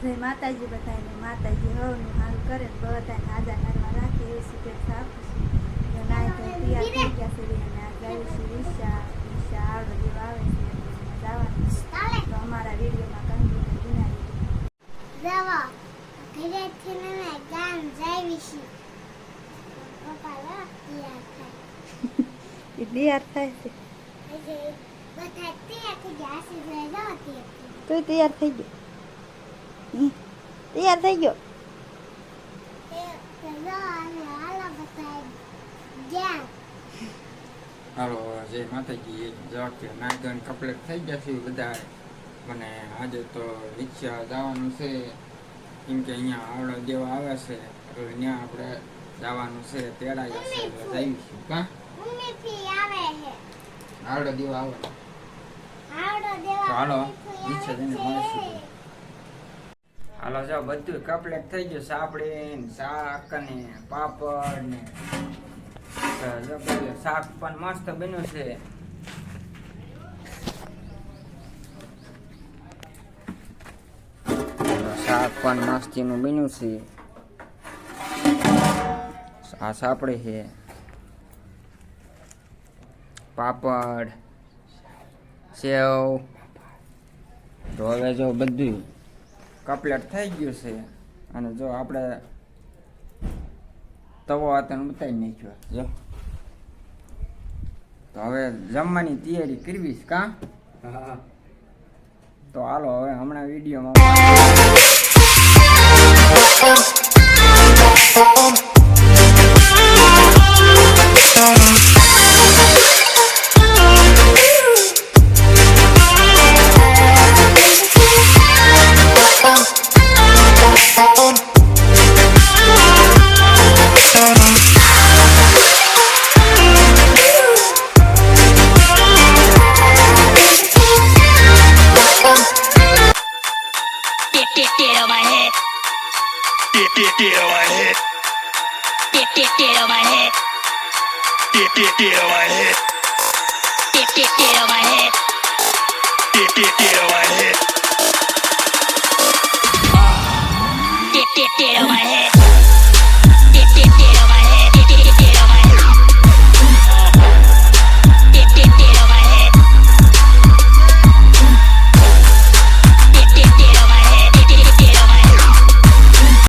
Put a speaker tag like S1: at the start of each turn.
S1: જય માતાજી બધાને માતાજી હવનું હારું કરે બધાને હાજા કરવા રાખે એવી શુભેચ્છા આપું છું. નાય તો તૈયાર થઈ ગયા છે અને આ જાય છે ઈશા આવડો જેવો આવે છે જવાનું તો અમારા વિડીયોમાં કન્ટિન્યુ બનાવી
S2: દવા ઘરેથી ને ગામ જાવી છે પપ્પા તૈયાર થાય
S1: એ તૈયાર થાય છે
S2: બધા તૈયાર થઈ ગયા છે દવા
S1: તો તૈયાર થઈ ગયો તૈયાર થઈ ગયો
S3: હાલો જય માતાજી. જો કે નાગન કપલેટ થઈ ગયા છે બધા. મને આજે તો રિક્ષા જવાનું છે કેમ કે અહીંયા આવડો દેવા આવે છે એટલે ત્યાં આપણે જવાનું છે તેડાયા છે એટલે જઈશું કા આવડો દેવા આવે તો હાલો રિક્ષા જઈને મળીશું. હાલો જો બધું કપલેટ થઈ ગયું સાપડી ને શાક ને પાપડ ને જો બધું શાક પણ મસ્ત બન્યું છે. શાક પણ મસ્તીનું બન્યું છે. આ સાપડી છે પાપડ સેવ તો હવે જો બધું કપલેટ થઈ ગયું છે અને જો આપણે તવો હાથને બતાવી નાખ્યો જો. તો હવે જમવાની તૈયારી કરવી છે કા તો હાલો હવે હમણાં વિડીયોમાં
S4: Get on my head. Get on my head. Get on my head. Get on my head. Get on my head. Get on my head. Get on my head.